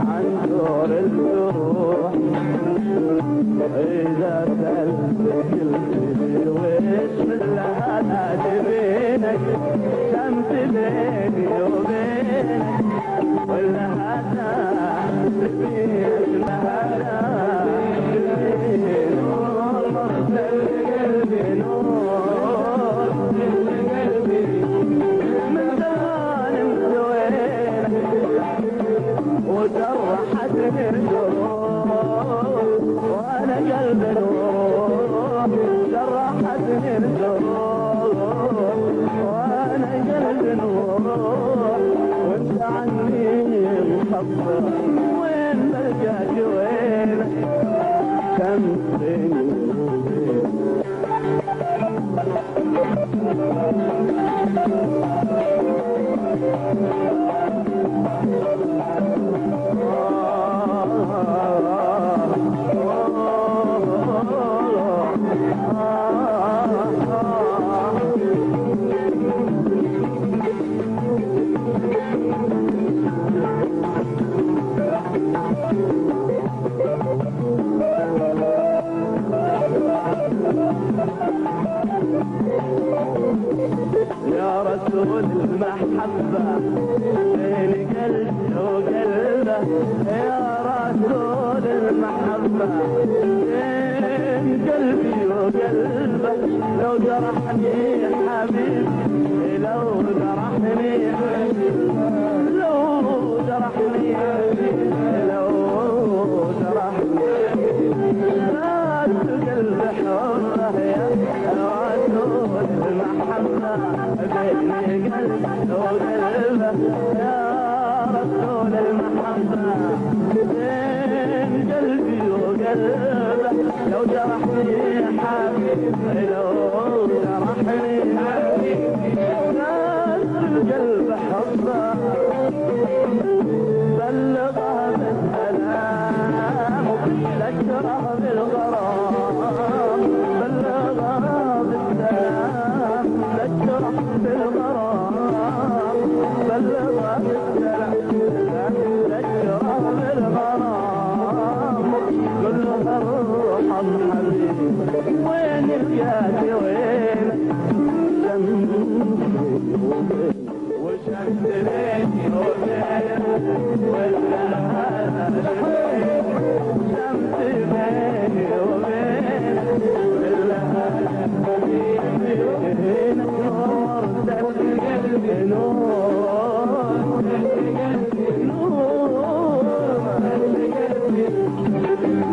عن دور الجروح إذا سألت قلبي وش لها تبينك شمت بيني وبينك ولا هذا تبينك لها نور قلبي نور قلبي من زمان مسوينك وجرحتني الجروح وانا قلب نور جرحتني الجروح وانا قلب نور وانت عني مخبر وين بلقاك وين كم بيني يا رسول المحبة بين قلبي وقلبه يا رسول المحبة بين قلبي وقلبه لو جرحني حبيبي لو جرحني لو جرحني لو جرحني ناس قلب حره يا رسول المحبة بين قلبي وقلبه يا رسول المحبة بين قلبي وقلبه لو جرحني حبيبي لو جرحني حبيبي ناس القلب حبه بلغها بالسلام ذكرها بالغرام بلغها بالسلام ذكرها بالغرام بلغها بالسلام ذكرها بالغرام كلها الروح حبيبي وين الجاتي وين وشمس بيني وبينك ولا هذا شمس بيني وبينك ولا هذا بينك نور قلبي نور نور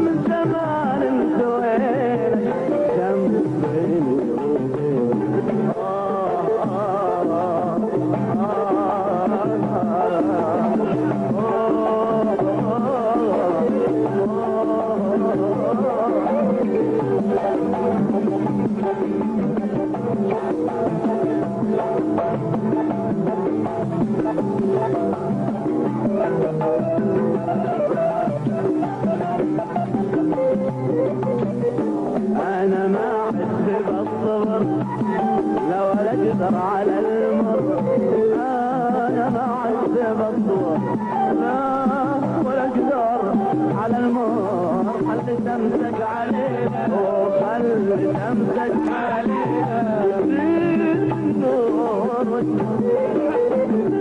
من زمان سوينا شمس بيني وبينك أنا ما عدت بالصبر لو أقدر على المر أنا ما عدت بالصبر لا ولا أقدر على المر خلي تمسك عليها وخلي تمسك عليها بالنور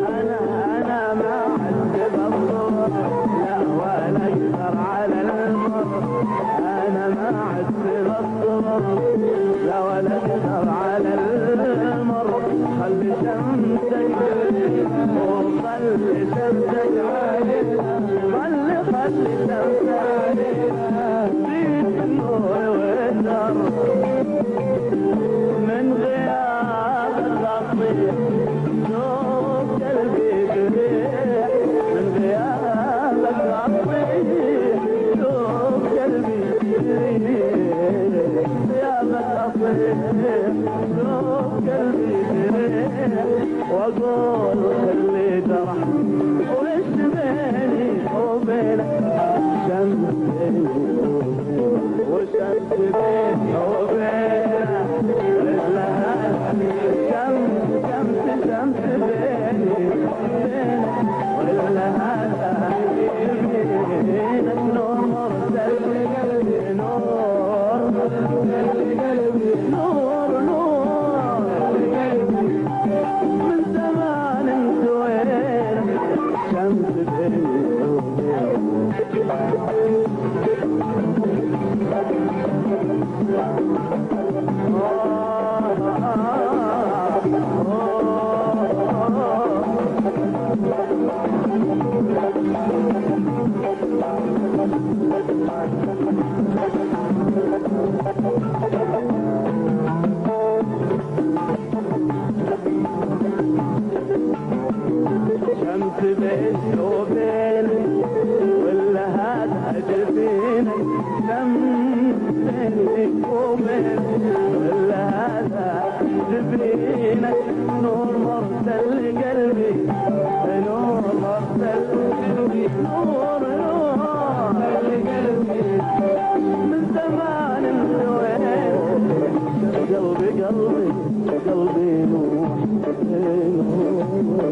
أنا ما عدت بالصبر لا ولا أقدر على المر أنا ما عدت بالصبر لا ولا أقدر على المر خلي تمسك وخلي تمسك عليها خلي تمسك عليها فيك النور والنار من غياب الغطية شوف قلبي بريح من غياب الغطية شوف قلبي بريح غيابك أصيح شوف قلبي بريح وأقول خلي جرح وش بيني وبينك شمس بيني وشمس بيني وبينك لها شمس بيني وبينك ولا هذا شمس بيني وبينك ولا هذا جبينك شمس بيني وبينك ولا هذا جبينك نور مرسل قلبي نور مرسل قلبي نور قلبي من زمان انتويت قلبي قلبي قلبي نور نور